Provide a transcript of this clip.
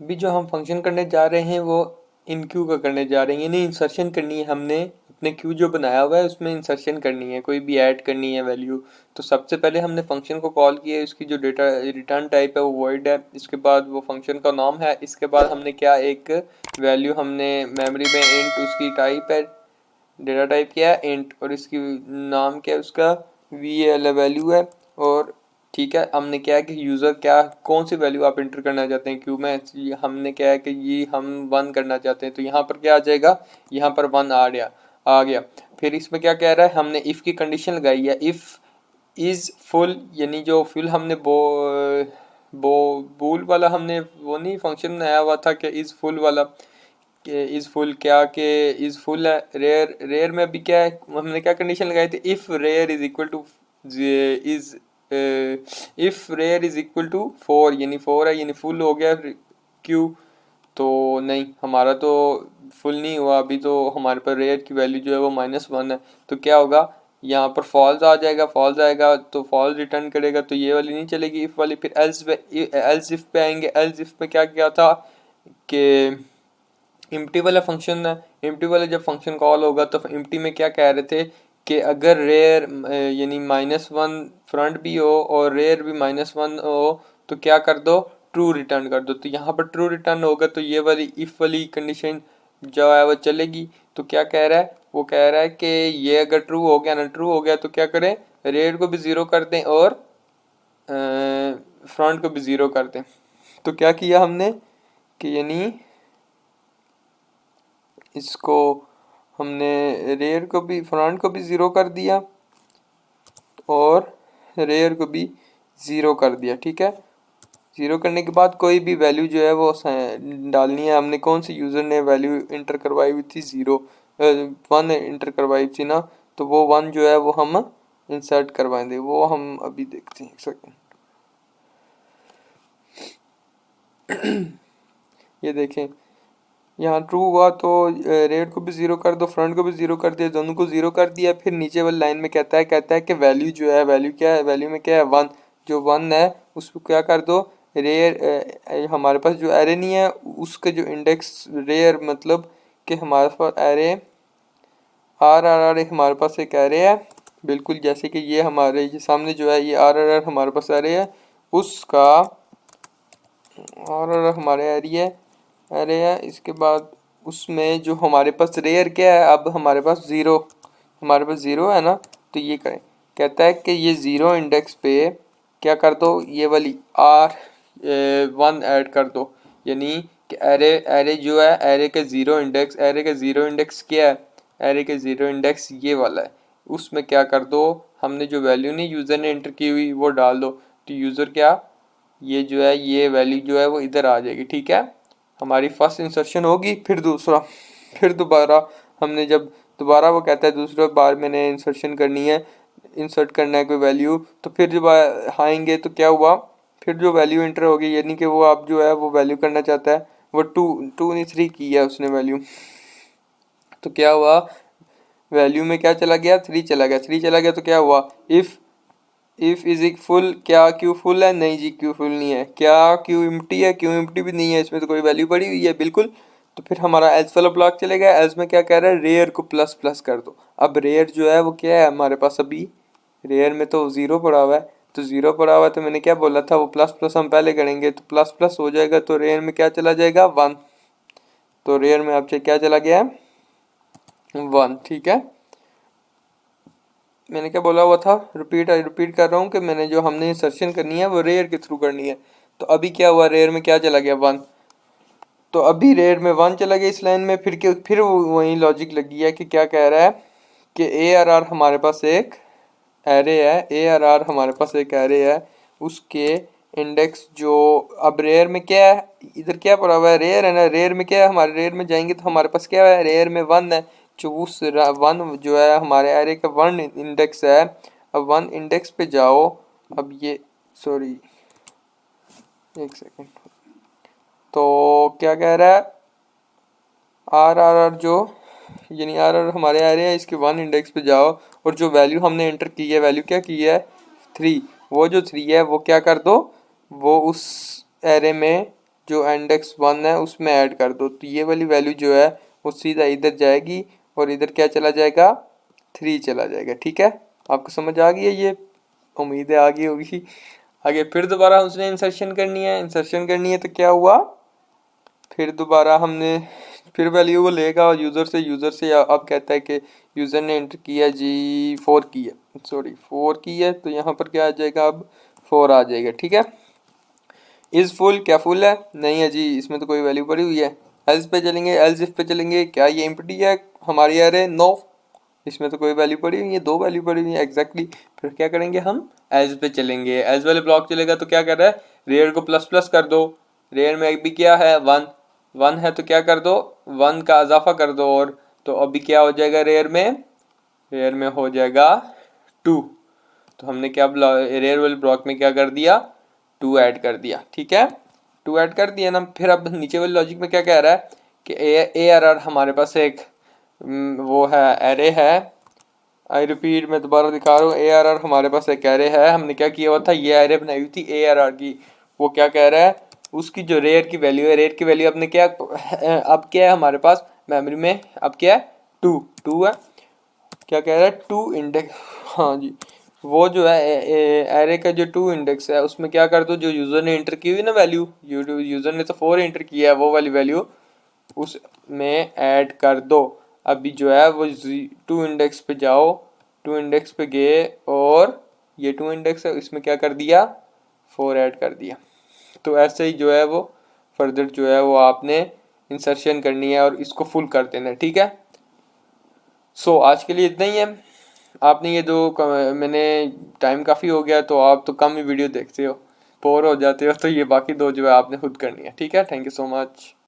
अभी जो हम फंक्शन करने जा रहे हैं वो इन क्यू का करने जा रहे हैं, यानी इंसर्शन करनी है हमने अपने क्यू जो बनाया हुआ है उसमें इंसर्शन करनी है, कोई भी ऐड करनी है वैल्यू। तो सबसे पहले हमने फंक्शन को कॉल किया है, उसकी जो डेटा रिटर्न टाइप है वो वॉइड है, इसके बाद वो फंक्शन का नाम है, इसके बाद हमने क्या एक वैल्यू हमने मेमोरी में इंट उसकी टाइप है, डेटा टाइप क्या है इंट, और इसकी नाम क्या है उसका वी एल वैल्यू है। और ठीक है, हमने क्या है कि यूज़र क्या कौन सी वैल्यू आप इंटर करना चाहते हैं क्यू में, हमने क्या है कि ये हम 1 करना चाहते हैं, तो यहाँ पर क्या आ जाएगा, यहाँ पर 1 आ गया। फिर इसमें क्या कह रहा है, हमने इफ़ की कंडीशन लगाई है, इफ़ इज़ फुल, यानी जो फुल हमने बो बूल वाला हमने वो नहीं फंक्शन बनाया हुआ था कि इज़ फुल वाला, कि इज़ फुल क्या के इज़ फुल है। रेयर रेयर में अभी क्या है, हमने क्या कंडीशन लगाई थी, if rear is equal to is if rear is equal to 4, यानी 4 है, यानी फुल हो गया क्यू। तो नहीं, हमारा तो फुल नहीं हुआ अभी, तो हमारे पर रेयर की वैल्यू जो है वो -1 है। तो क्या होगा, यहाँ पर फॉल्स आ जाएगा, फॉल्स आएगा तो फॉल्स रिटर्न करेगा, तो ये वाली नहीं चलेगी इफ़ वाली। फिर एल्स इफ़ पे आएंगे, एल्स इफ़ में क्या किया था कि एम्प्टी वाला फंक्शन है, एम्प्टी वाला जब फंक्शन कॉल होगा तो एम्प्टी में क्या कह रहे थे कि अगर रेयर यानी -1 फ्रंट भी हो और रेयर भी -1 हो तो क्या कर दो, ट्रू रिटर्न कर दो। तो यहाँ पर ट्रू रिटर्न होगा तो ये वाली इफ़ वाली कंडीशन जो है वो चलेगी। तो क्या कह रहा है, वो कह रहा है कि ये अगर ट्रू हो गया ना, ट्रू हो गया तो क्या करें, रेयर को भी ज़ीरो कर दें और फ्रंट को भी ज़ीरो कर दें। तो क्या किया हमने कि यानी इसको हमने रेयर को भी फ्रंट को भी ज़ीरो कर दिया और रेयर को भी ज़ीरो कर दिया। ठीक है, ज़ीरो करने के बाद कोई भी वैल्यू जो है वो डालनी है। हमने कौन सी यूज़र ने वैल्यू इंटर करवाई हुई थी, 1 इंटर करवाई थी ना, तो वो 1 जो है वो हम इंसर्ट करवाएंगे, वो हम अभी देखते हैं, एक सेकेंड। ये देखें, यहाँ ट्रू हुआ तो रेड को भी ज़ीरो कर दो, फ्रंट को भी ज़ीरो कर दिया, दोनों को ज़ीरो कर दिया। फिर नीचे वाली लाइन में कहता है कि वैल्यू जो है, वैल्यू क्या है, वैल्यू में क्या है 1, जो 1 है उसको क्या कर दो रेयर। हमारे पास जो एरे नहीं है उसके जो इंडेक्स रेयर, मतलब कि हमारे पास एरे आर हमारे पास एक एरे है, बिल्कुल जैसे कि ये हमारे ये सामने जो है ये आर हमारे पास एरे है, उसका हमारे एरिया अरे यार इसके बाद उसमें जो हमारे पास रेयर क्या है, अब हमारे पास ज़ीरो, हमारे पास ज़ीरो है ना, तो ये करें, कहता है कि ये ज़ीरो इंडेक्स पे क्या कर दो, ये वाली R1 ऐड कर दो, यानी कि एरे एरे जो है एरे के ज़ीरो इंडेक्स, एरे के ज़ीरो इंडेक्स क्या है, एरे के ज़ीरो इंडेक्स ये वाला है, उसमें क्या कर दो, हमने जो वैल्यू नहीं यूज़र ने एंटर की हुई वो डाल दो। तो यूज़र क्या, ये जो है ये वैल्यू जो है वो इधर आ जाएगी। ठीक है, हमारी फर्स्ट इंसर्शन होगी, फिर दूसरा, फिर दोबारा हमने जब दोबारा वो कहता है दूसरा बार मैंने इंसर्शन करनी है, इंसर्ट करना है कोई वैल्यू, तो फिर जब आएंगे तो क्या हुआ, फिर जो वैल्यू इंटर होगी, यानी कि वो आप जो है वो वैल्यू करना चाहता है, वो टू नहीं 3 की है उसने वैल्यू, तो क्या हुआ, वैल्यू में क्या चला गया, 3 चला गया, 3 चला गया तो क्या हुआ, इफ इज इक फुल, क्या क्यू फुल है, नहीं जी क्यू फुल नहीं है, क्या क्यू एम्प्टी है, क्यू एम्प्टी भी नहीं है, इसमें तो कोई वैल्यू पड़ी हुई है बिल्कुल। तो फिर हमारा एल्स वाला ब्लॉक चलेगा, एल्स में क्या कह रहा है, रेयर को प्लस प्लस कर दो। अब रेयर जो है वो क्या है हमारे पास, अभी रेयर में तो ज़ीरो पड़ा हुआ है, तो ज़ीरो पड़ा हुआ है तो मैंने क्या बोला था, वो प्लस प्लस हम पहले करेंगे तो प्लस प्लस हो जाएगा, तो रेयर में क्या चला जाएगा 1, तो रेयर में आपसे क्या चला गया है 1। ठीक है, मैंने क्या बोला हुआ था, रिपीट कर रहा हूँ कि मैंने जो हमने इंसर्शन करनी है वो रेयर के थ्रू करनी है। तो अभी क्या हुआ, रेयर में क्या चला गया 1, तो अभी रेयर में 1 चला गया इस लाइन में। फिर वही लॉजिक लगी है कि क्या कह रहा है कि ARR हमारे पास एक एरे है, ARR हमारे पास एक एरे है, उसके इंडेक्स जो, अब रेयर में क्या है, इधर क्या पड़ा हुआ है, रेयर है ना, रेयर में क्या है, हमारे रेयर में जाएंगे तो हमारे पास क्या है, रेयर में 1 है, जो उस 1 जो है हमारे एरे का 1 इंडेक्स है। अब 1 इंडेक्स पे जाओ, अब ये सॉरी एक सेकेंड, तो क्या कह रहा है, आर जो, यानी आर हमारे एरे है, इसके 1 इंडेक्स पे जाओ और जो वैल्यू हमने एंटर की है, वैल्यू क्या की है 3, वो जो 3 है वो क्या कर दो, वो उस एरे में जो इंडेक्स 1 है उसमें ऐड कर दो, तो ये वाली वैल्यू जो है वो सीधा इधर जाएगी और इधर क्या चला जाएगा, 3 चला जाएगा। ठीक है, आपको समझ आ गई है ये, उम्मीद है आ गई होगी। आगे फिर दोबारा उसने इंसर्शन करनी है, इंसर्शन करनी है तो क्या हुआ, फिर दोबारा हमने फिर वैल्यू को लेगा और यूज़र से अब कहता है कि यूज़र ने एंटर किया जी 4 की है, सॉरी 4 की है, तो यहाँ पर क्या आ जाएगा, अब 4 आ जाएगा। ठीक है, इज़ फुल, क्या फुल है, नहीं है जी, इसमें तो कोई वैल्यू पड़ी हुई है। एल्स पे चलेंगे, एल्स इफ पे चलेंगे, क्या ये एम्प्टी है हमारी अरे, नो, इसमें तो कोई वैल्यू पड़ी हुई है, 2 वैल्यू पड़ी हुई है एग्जैक्टली। फिर क्या करेंगे, हम एल्स पे चलेंगे, एल्स वाले ब्लॉक चलेगा तो क्या कर रहा है, रेयर को प्लस प्लस कर दो, रेयर में भी क्या है 1, 1 है तो क्या कर दो 1 का इजाफा कर दो, और तो अभी क्या हो जाएगा रेयर में, रेयर में हो जाएगा 2। तो हमने क्या रेयर वाले ब्लॉक में क्या कर दिया, 2 ऐड कर दिया। ठीक है, 2 ऐड कर दिया ना। फिर अब नीचे वाले लॉजिक में क्या कह रहा है कि ए आर आर हमारे पास एक वो है, एरे है। आई रिपीट, मैं दोबारा दिखा रहा हूँ, ए आर आर हमारे पास एक एरे है। हमने क्या किया हुआ था, ये एरे बनाई हुई थी ए आर आर की। वो क्या कह रहा है, उसकी जो रेयर की वैल्यू है, रेयर की वैल्यू अपने क्या अब क्या है हमारे पास मेमोरी में, अब क्या है 2, 2 है। क्या कह रहा है 2 इंडेक्स, हाँ जी, वो जो है एरे का जो 2 इंडेक्स है उसमें क्या कर दो, जो यूज़र ने इंटर की हुई ना वैल्यू, यूज़र ने तो 4 इंटर किया है, वो वाली वैल्यू उसमें ऐड कर दो। अभी जो है वो 2 इंडेक्स पे जाओ, 2 इंडेक्स पे गए और ये 2 इंडेक्स है, इसमें क्या कर दिया 4 ऐड कर दिया। तो ऐसे ही जो है वो फर्दर जो है वो आपने इंसर्शन करनी है और इसको फुल कर देना है। ठीक है, सो आज के लिए इतना ही है। आपने ये दो मैंने टाइम काफ़ी हो गया, तो आप तो कम ही वीडियो देखते हो, बोर हो जाते हो, तो ये बाकी दो जो है आपने खुद करनी है। ठीक है, थैंक यू सो मच।